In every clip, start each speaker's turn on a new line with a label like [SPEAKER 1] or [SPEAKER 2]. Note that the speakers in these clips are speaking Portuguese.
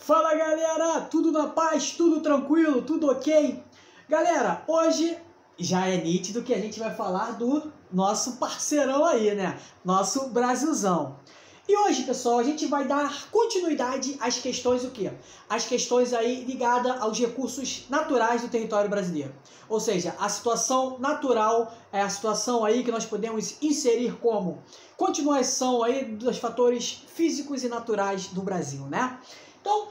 [SPEAKER 1] Fala galera, tudo na paz, tudo tranquilo, tudo ok? Galera, hoje já é nítido que a gente vai falar do nosso parceirão aí, né? Nosso Brasilzão. E hoje, pessoal, a gente vai dar continuidade às questões o quê? As questões aí ligadas aos recursos naturais do território brasileiro. Ou seja, a situação natural é a situação aí que nós podemos inserir como continuação aí dos fatores físicos e naturais do Brasil, né? Então,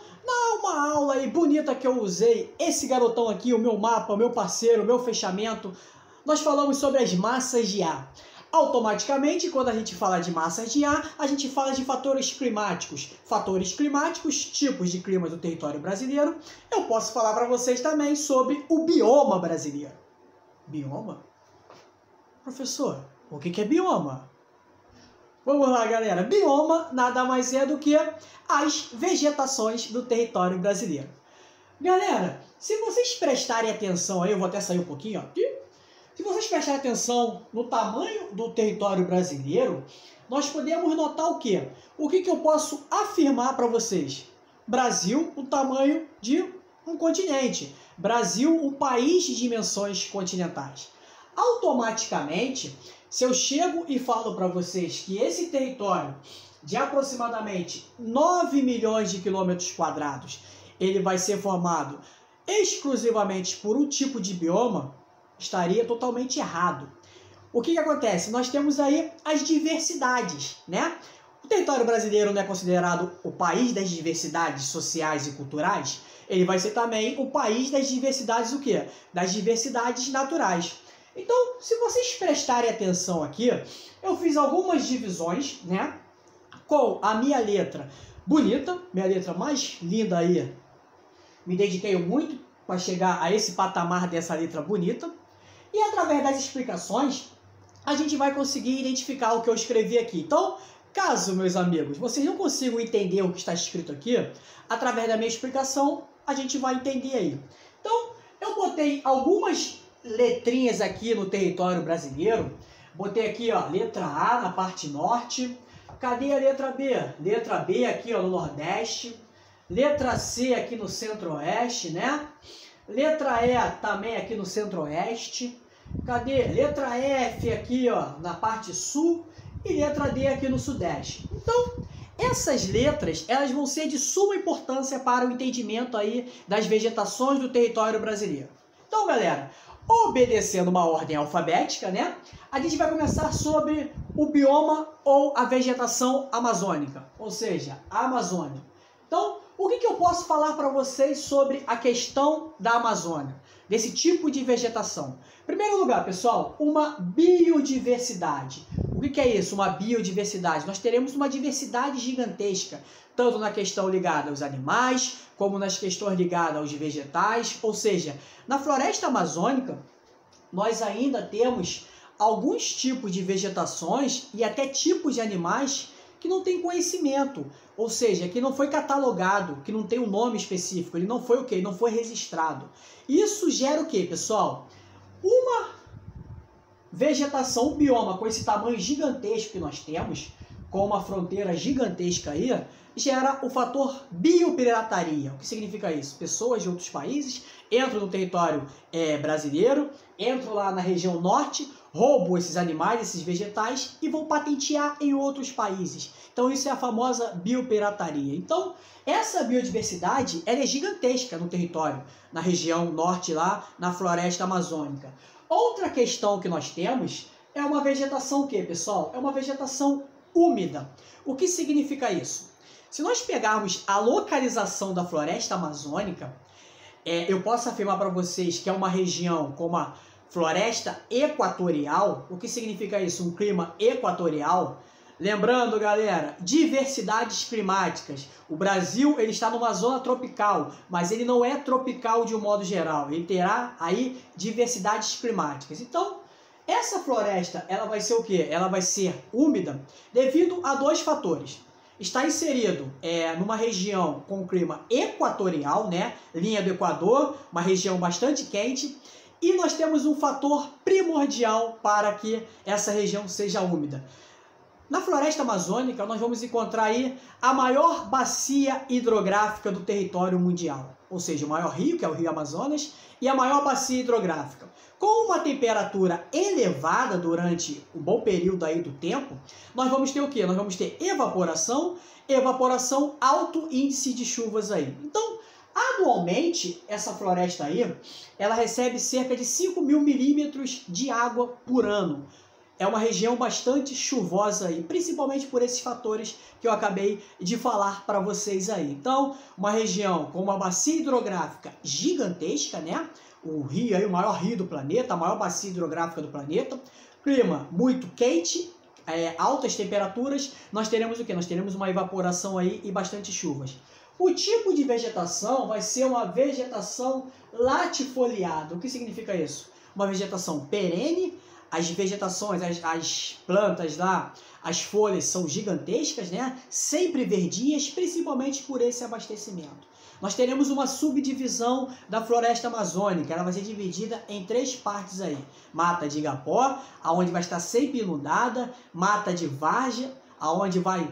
[SPEAKER 1] uma aula aí bonita que eu usei, esse garotão aqui, o meu mapa, o meu parceiro, o meu fechamento, nós falamos sobre as massas de ar. Automaticamente, quando a gente fala de massas de ar, a gente fala de fatores climáticos. Fatores climáticos, tipos de clima do território brasileiro. Eu posso falar para vocês também sobre o bioma brasileiro. Bioma? Professor, o que é bioma? Vamos lá, galera. Bioma nada mais é do que as vegetações do território brasileiro. Galera, se vocês prestarem atenção aí, eu vou até sair um pouquinho, ó. Se vocês prestarem atenção no tamanho do território brasileiro, nós podemos notar o quê? O que eu posso afirmar para vocês? Brasil, o tamanho de um continente. Brasil, um país de dimensões continentais. Automaticamente, se eu chego e falo para vocês que esse território de aproximadamente 9 milhões de quilômetros quadrados, ele vai ser formado exclusivamente por um tipo de bioma, estaria totalmente errado. O que acontece? Nós temos aí as diversidades, né? O território brasileiro não é considerado o país das diversidades sociais e culturais, ele vai ser também o país das diversidades o quê? Das diversidades naturais. Então, se vocês prestarem atenção aqui, eu fiz algumas divisões, né? Com a minha letra bonita, minha letra mais linda aí. Me dediquei muito para chegar a esse patamar dessa letra bonita. E através das explicações, a gente vai conseguir identificar o que eu escrevi aqui. Então, caso, meus amigos, vocês não consigam entender o que está escrito aqui, através da minha explicação, a gente vai entender aí. Então, eu botei algumas letrinhas aqui no território brasileiro. Botei aqui, ó, letra A na parte norte. Cadê a letra B? Letra B aqui, ó, no Nordeste. Letra C aqui no Centro-Oeste, né? Letra E também aqui no Centro-Oeste. Cadê? Letra F aqui, ó, na parte Sul. E letra D aqui no Sudeste. Então, essas letras, elas vão ser de suma importância para o entendimento aí das vegetações do território brasileiro. Então, galera, obedecendo uma ordem alfabética, né? A gente vai começar sobre o bioma ou a vegetação amazônica, ou seja, a Amazônia. Então, o que eu posso falar para vocês sobre a questão da Amazônia, desse tipo de vegetação? Em primeiro lugar, pessoal, uma biodiversidade. O que é isso, uma biodiversidade? Nós teremos uma diversidade gigantesca, tanto na questão ligada aos animais, como nas questões ligadas aos vegetais. Ou seja, na floresta amazônica, nós ainda temos alguns tipos de vegetações e até tipos de animais que não tem conhecimento, ou seja, que não foi catalogado, que não tem um nome específico, ele não foi o quê? Não foi registrado. Isso gera o quê, pessoal? Uma vegetação, um bioma com esse tamanho gigantesco que nós temos, com uma fronteira gigantesca aí, gera o fator biopirataria. O que significa isso? Pessoas de outros países entram no território brasileiro, entram lá na região norte, roubam esses animais, esses vegetais e vão patentear em outros países. Então isso é a famosa biopirataria. Então essa biodiversidade ela é gigantesca no território, na região norte lá, na floresta amazônica. Outra questão que nós temos é uma vegetação o quê, pessoal? É uma vegetação úmida. O que significa isso? Se nós pegarmos a localização da floresta amazônica, eu posso afirmar para vocês que é uma região com uma floresta equatorial. O que significa isso? Um clima equatorial. Lembrando, galera, diversidades climáticas. O Brasil ele está numa zona tropical, mas ele não é tropical de um modo geral. Ele terá aí diversidades climáticas. Então, essa floresta ela vai ser o quê? Ela vai ser úmida devido a dois fatores. Está inserido numa região com clima equatorial, né? Linha do Equador, uma região bastante quente. E nós temos um fator primordial para que essa região seja úmida. Na floresta amazônica, nós vamos encontrar aí a maior bacia hidrográfica do território mundial. Ou seja, o maior rio, que é o Rio Amazonas, e a maior bacia hidrográfica. Com uma temperatura elevada durante um bom período aí do tempo, nós vamos ter o quê? Nós vamos ter evaporação, alto índice de chuvas aí. Então, anualmente, essa floresta aí, ela recebe cerca de 5.000 milímetros de água por ano. É uma região bastante chuvosa aí, principalmente por esses fatores que eu acabei de falar para vocês aí. Então, uma região com uma bacia hidrográfica gigantesca, né? O rio aí, o maior rio do planeta, a maior bacia hidrográfica do planeta. Clima muito quente, altas temperaturas. Nós teremos o quê? Nós teremos uma evaporação aí e bastante chuvas. O tipo de vegetação vai ser uma vegetação latifoliada. O que significa isso? Uma vegetação perene. As vegetações, as plantas lá, as folhas são gigantescas, né? Sempre verdinhas, principalmente por esse abastecimento. Nós teremos uma subdivisão da floresta amazônica, ela vai ser dividida em 3 partes aí. Mata de igapó, aonde vai estar sempre inundada, mata de várzea, aonde vai,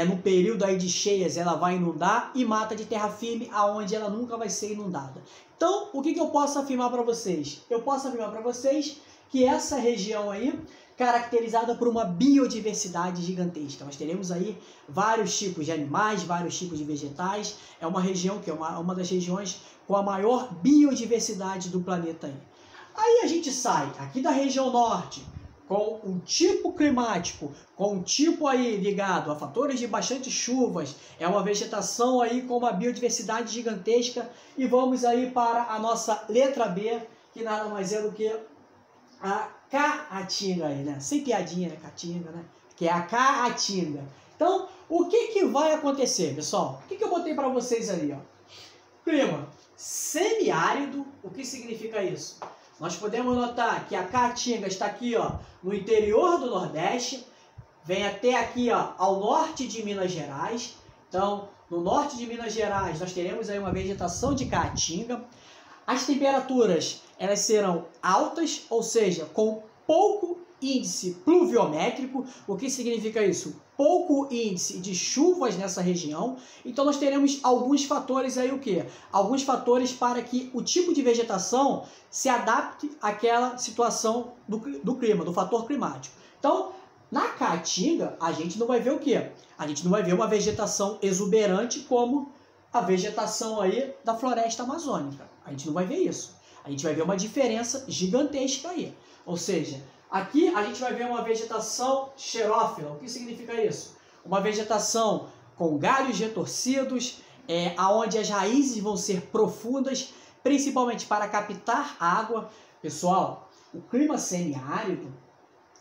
[SPEAKER 1] no período aí de cheias, ela vai inundar, e mata de terra firme, aonde ela nunca vai ser inundada. Então, o que eu posso afirmar para vocês? Eu posso afirmar para vocês que essa região aí, caracterizada por uma biodiversidade gigantesca. Nós teremos aí vários tipos de animais, vários tipos de vegetais. É uma região que é uma das regiões com a maior biodiversidade do planeta aí. Aí a gente sai aqui da região norte, com um tipo climático, com um tipo aí ligado a fatores de bastante chuvas, é uma vegetação aí com uma biodiversidade gigantesca, e vamos aí para a nossa letra B, que nada mais é do que a Caatinga aí, né? Sem piadinha, né? Caatinga, né? Que é a Caatinga. Então, o que vai acontecer, pessoal? O que eu botei para vocês ali, ó? Clima semiárido. O que significa isso? Nós podemos notar que a Caatinga está aqui, ó, no interior do Nordeste, vem até aqui, ó, ao norte de Minas Gerais. Então, no norte de Minas Gerais, nós teremos aí uma vegetação de Caatinga. As temperaturas, elas serão altas, ou seja, com pouco índice pluviométrico. O que significa isso? Pouco índice de chuvas nessa região. Então nós teremos alguns fatores aí, o quê? Alguns fatores para que o tipo de vegetação se adapte àquela situação do clima, do fator climático. Então, na Caatinga, a gente não vai ver o quê? A gente não vai ver uma vegetação exuberante como a vegetação aí da floresta amazônica. A gente não vai ver isso. A gente vai ver uma diferença gigantesca aí. Ou seja, aqui a gente vai ver uma vegetação xerófila. O que significa isso? Uma vegetação com galhos retorcidos, onde as raízes vão ser profundas, principalmente para captar água. Pessoal, o clima semiárido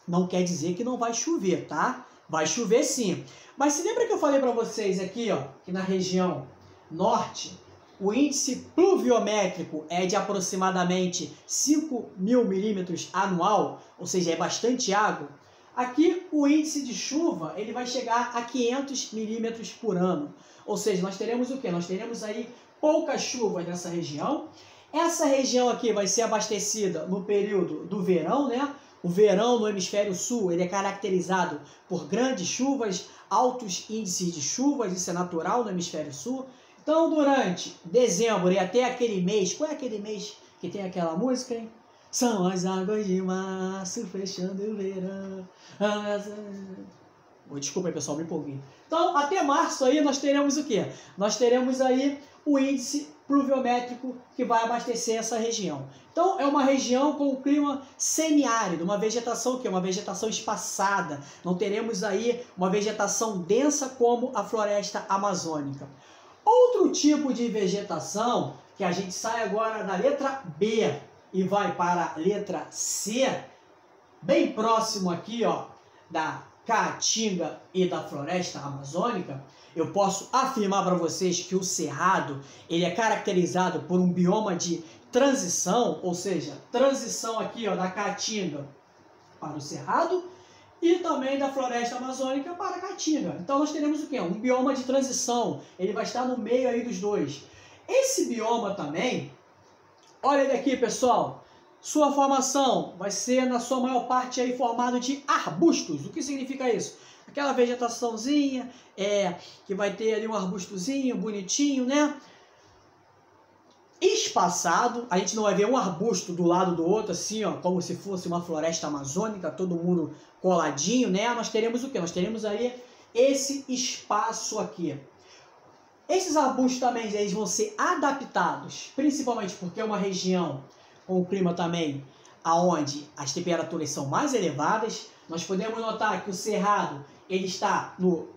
[SPEAKER 1] não quer dizer que não vai chover, tá? Vai chover sim. Mas se lembra que eu falei para vocês aqui, ó, que na região norte, o índice pluviométrico é de aproximadamente 5.000 milímetros anual, ou seja, é bastante água. Aqui o índice de chuva ele vai chegar a 500 milímetros por ano. Ou seja, nós teremos o quê? Nós teremos aí poucas chuvas nessa região. Essa região aqui vai ser abastecida no período do verão, né? O verão no hemisfério sul ele é caracterizado por grandes chuvas, altos índices de chuvas, isso é natural no hemisfério sul. Então, durante dezembro e até aquele mês, qual é aquele mês que tem aquela música, hein? São as águas de março fechando o verão. Desculpa aí, pessoal, me empolguei. Então, até março aí nós teremos o quê? Nós teremos aí o índice pluviométrico que vai abastecer essa região. Então, é uma região com um clima semiárido, uma vegetação que é uma vegetação espaçada. Não teremos aí uma vegetação densa como a floresta amazônica. Outro tipo de vegetação, que a gente sai agora da letra B e vai para a letra C, bem próximo aqui, ó, da Caatinga e da floresta amazônica, eu posso afirmar para vocês que o Cerrado ele é caracterizado por um bioma de transição, ou seja, transição aqui, ó, da Caatinga para o Cerrado e também da floresta amazônica para a Caatinga. Então nós teremos o quê? Um bioma de transição, ele vai estar no meio aí dos dois. Esse bioma também, olha ele aqui, pessoal, sua formação vai ser na sua maior parte aí formado de arbustos. O que significa isso? aquela vegetaçãozinha, que vai ter ali um arbustozinho bonitinho, né? Espaçado, a gente não vai ver um arbusto do lado do outro, assim, ó, como se fosse uma floresta amazônica, todo mundo coladinho, né? Nós teremos o quê? Nós teremos aí esse espaço aqui. Esses arbustos também, eles vão ser adaptados, principalmente porque é uma região com o clima também, aonde as temperaturas são mais elevadas. Nós podemos notar que o cerrado, ele está no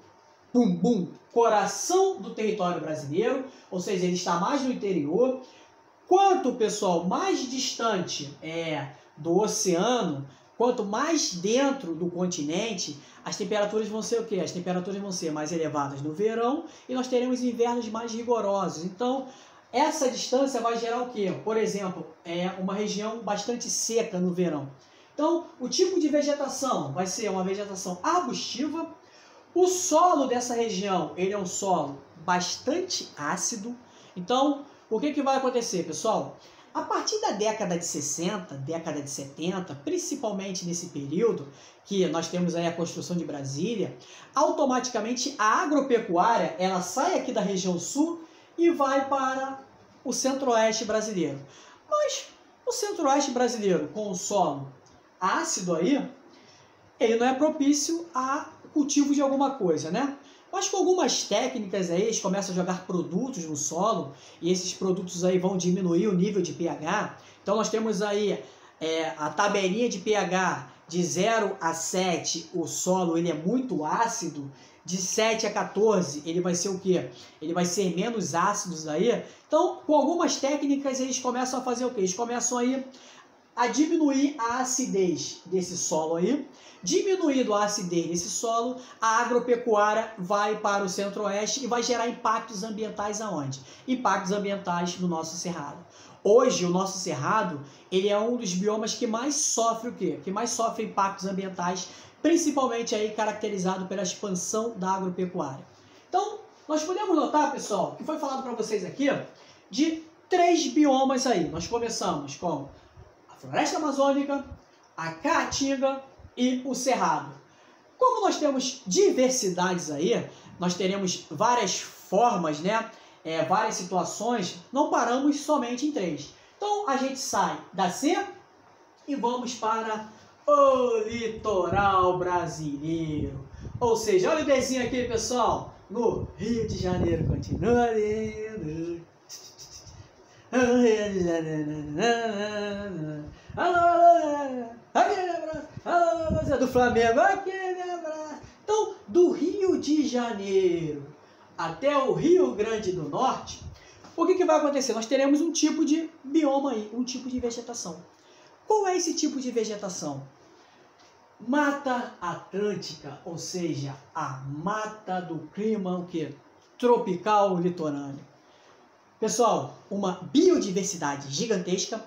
[SPEAKER 1] coração do território brasileiro, ou seja, ele está mais no interior. Quanto, pessoal, mais distante do oceano, quanto mais dentro do continente, as temperaturas vão ser o quê? As temperaturas vão ser mais elevadas no verão e nós teremos invernos mais rigorosos. Então, essa distância vai gerar o quê? Por exemplo, uma região bastante seca no verão. Então, o tipo de vegetação vai ser uma vegetação arbustiva. O solo dessa região, ele é um solo bastante ácido. Então, o que vai acontecer, pessoal? A partir da década de 60, década de 70, principalmente nesse período que nós temos aí a construção de Brasília, automaticamente a agropecuária, ela sai aqui da região sul e vai para o centro-oeste brasileiro. Mas o centro-oeste brasileiro, com o solo ácido aí, ele não é propício a cultivo de alguma coisa, né? Mas com algumas técnicas aí, eles começam a jogar produtos no solo e esses produtos aí vão diminuir o nível de pH. Então nós temos aí a tabelinha de pH de 0 a 7, o solo ele é muito ácido. De 7 a 14, ele vai ser o quê? Ele vai ser menos ácidos aí. Então, com algumas técnicas, eles começam a fazer o quê? Eles começam aí a diminuir a acidez desse solo aí. Diminuindo a acidez desse solo, a agropecuária vai para o centro-oeste e vai gerar impactos ambientais aonde? Impactos ambientais no nosso cerrado. Hoje, o nosso cerrado, ele é um dos biomas que mais sofre o quê? Que mais sofre impactos ambientais, principalmente aí caracterizado pela expansão da agropecuária. Então, nós podemos notar, pessoal, que foi falado para vocês aqui, de 3 biomas aí. Nós começamos com a floresta amazônica, a caatinga e o cerrado. Como nós temos diversidades aí, nós teremos várias formas, né? Várias situações, não paramos somente em 3. Então a gente sai da C e vamos para o litoral brasileiro. Ou seja, olha o desenho aqui, pessoal. No Rio de Janeiro continua lindo. Aquele abraço, alô, do Flamengo, aquele abraço. Então, do Rio de Janeiro até o Rio Grande do Norte, o que vai acontecer? Nós teremos um tipo de bioma aí, um tipo de vegetação. Qual é esse tipo de vegetação? Mata Atlântica, ou seja, a mata do clima o quê? Tropical litorâneo. Pessoal, uma biodiversidade gigantesca.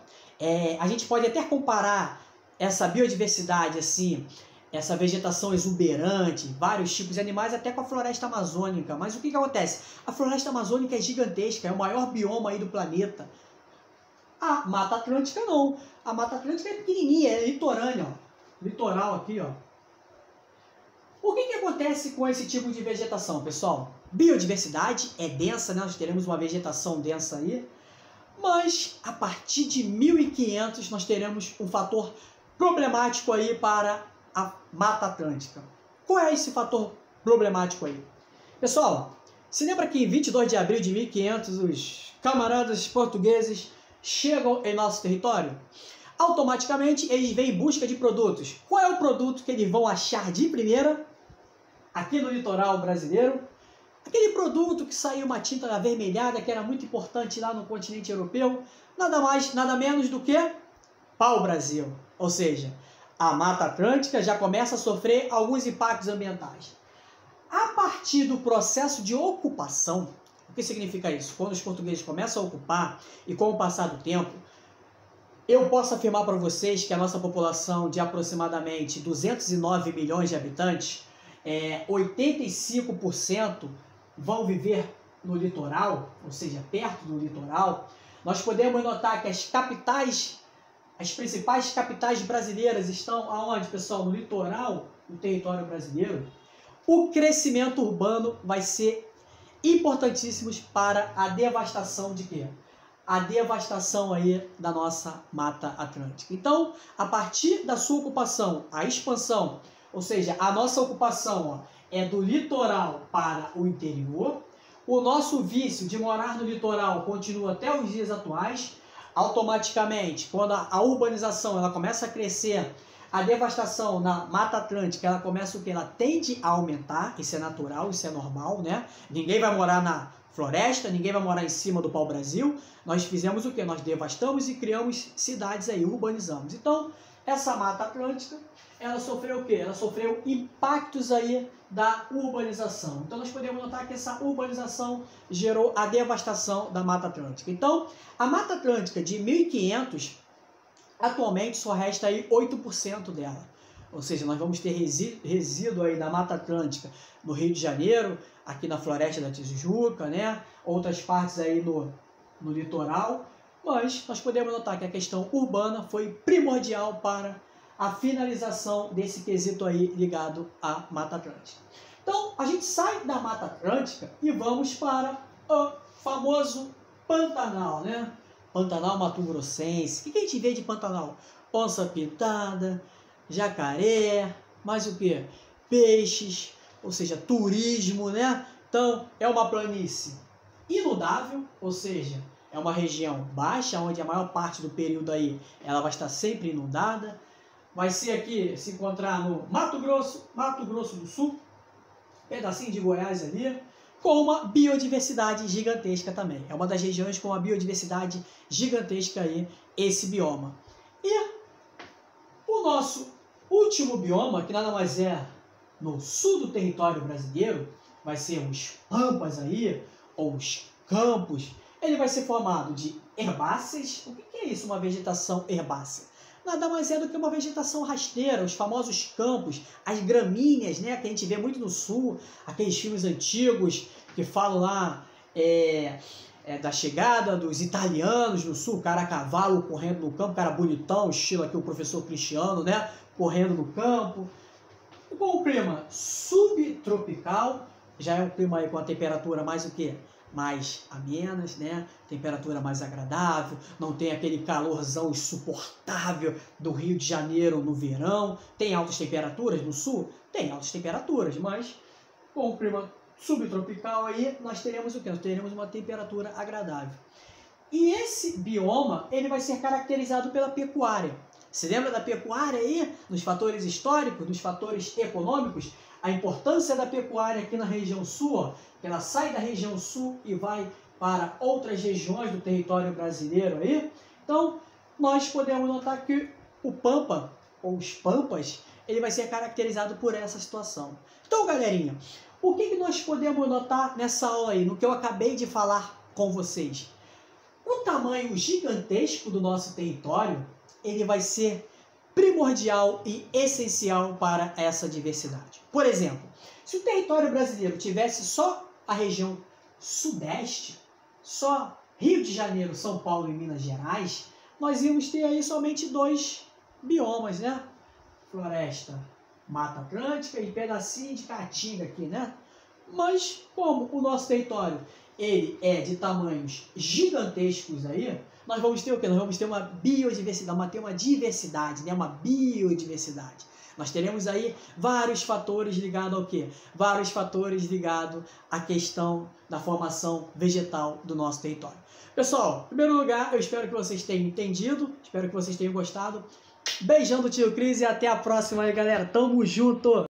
[SPEAKER 1] A gente pode até comparar essa biodiversidade, assim, essa vegetação exuberante, vários tipos de animais, até com a floresta amazônica. Mas o que acontece? A floresta amazônica é gigantesca, é o maior bioma aí do planeta. A Mata Atlântica não. A Mata Atlântica é pequenininha, é litorânea, ó. Litoral aqui, ó. O que acontece com esse tipo de vegetação, pessoal? Biodiversidade é densa, né? Nós teremos uma vegetação densa aí. Mas a partir de 1500 nós teremos um fator problemático aí para a Mata Atlântica. Qual é esse fator problemático aí? Pessoal, se lembra que em 22 de abril de 1500 os camaradas portugueses chegam em nosso território? Automaticamente eles vêm em busca de produtos. Qual é o produto que eles vão achar de primeira aqui no litoral brasileiro? Aquele produto que saiu uma tinta avermelhada, que era muito importante lá no continente europeu, nada mais, nada menos do que pau-brasil. Ou seja, a Mata Atlântica já começa a sofrer alguns impactos ambientais. A partir do processo de ocupação, o que significa isso? Quando os portugueses começam a ocupar e com o passar do tempo, eu posso afirmar para vocês que a nossa população de aproximadamente 209 milhões de habitantes, 85% vão viver no litoral, ou seja, perto do litoral. Nós podemos notar que as principais capitais brasileiras estão aonde, pessoal? No litoral do território brasileiro. o crescimento urbano vai ser importantíssimo para a devastação de quê? A devastação aí da nossa Mata Atlântica. Então, a partir da sua ocupação, a expansão, ou seja, a nossa ocupação, ó, é do litoral para o interior. O nosso vício de morar no litoral continua até os dias atuais. Automaticamente, quando a urbanização ela começa a crescer, a devastação na Mata Atlântica, ela começa o que? Ela tende a aumentar, isso é natural, isso é normal, né? Ninguém vai morar na floresta, ninguém vai morar em cima do pau-brasil. Nós fizemos o que? Nós devastamos e criamos cidades aí, urbanizamos. Então, essa Mata Atlântica, ela sofreu o quê? Ela sofreu impactos aí da urbanização. Então, nós podemos notar que essa urbanização gerou a devastação da Mata Atlântica. Então, a Mata Atlântica de 1500, atualmente só resta aí 8% dela. Ou seja, nós vamos ter resíduo aí da Mata Atlântica no Rio de Janeiro, aqui na Floresta da Tijuca, né? Outras partes aí no litoral. Mas nós podemos notar que a questão urbana foi primordial para a finalização desse quesito aí ligado à Mata Atlântica. Então, a gente sai da Mata Atlântica e vamos para o famoso Pantanal, né? Pantanal mato-grossense. O que a gente vê de Pantanal? Onça pintada, jacaré, mais o que? Peixes, ou seja, turismo, né? Então, é uma planície inundável, ou seja, é uma região baixa, onde a maior parte do período aí ela vai estar sempre inundada. Vai ser aqui, se encontrar no Mato Grosso do Sul, pedacinho de Goiás ali, com uma biodiversidade gigantesca também. É uma das regiões com uma biodiversidade gigantesca aí, esse bioma. E o nosso último bioma, que nada mais é no sul do território brasileiro, vai ser os pampas aí, ou os campos. Ele vai ser formado de herbáceas. O que é isso, uma vegetação herbácea? Nada mais é do que uma vegetação rasteira, os famosos campos, as gramíneas, né, que a gente vê muito no sul, aqueles filmes antigos que falam lá da chegada dos italianos no sul, cara a cavalo correndo no campo, cara bonitão, estilo aqui o professor Cristiano, né, correndo no campo. Com o clima subtropical, já é um clima aí com a temperatura mais o quê? Mais amenas, né? Temperatura mais agradável, não tem aquele calorzão insuportável do Rio de Janeiro no verão. Tem altas temperaturas no sul? Tem altas temperaturas, mas com o clima subtropical aí nós teremos o quê? Nós teremos uma temperatura agradável. E esse bioma, ele vai ser caracterizado pela pecuária. Se lembra da pecuária aí? Nos fatores históricos, nos fatores econômicos? A importância da pecuária aqui na região sul, ó, que ela sai da região sul e vai para outras regiões do território brasileiro aí. Então, nós podemos notar que o pampa, ou os pampas, ele vai ser caracterizado por essa situação. Então, galerinha, o que nós podemos notar nessa aula aí, no que eu acabei de falar com vocês? O tamanho gigantesco do nosso território, ele vai ser primordial e essencial para essa diversidade. Por exemplo, se o território brasileiro tivesse só a região sudeste, só Rio de Janeiro, São Paulo e Minas Gerais, nós íamos ter aí somente 2 biomas, né? Floresta, Mata Atlântica e pedacinho de Caatinga aqui, né? Mas como o nosso território ele é de tamanhos gigantescos aí, nós vamos ter o quê? Nós vamos ter uma biodiversidade, uma diversidade, né? Uma biodiversidade. Nós teremos aí vários fatores ligados ao quê? Vários fatores ligados à questão da formação vegetal do nosso território. Pessoal, em primeiro lugar, eu espero que vocês tenham entendido, espero que vocês tenham gostado. Beijão do tio Cris e até a próxima aí, galera. Tamo junto!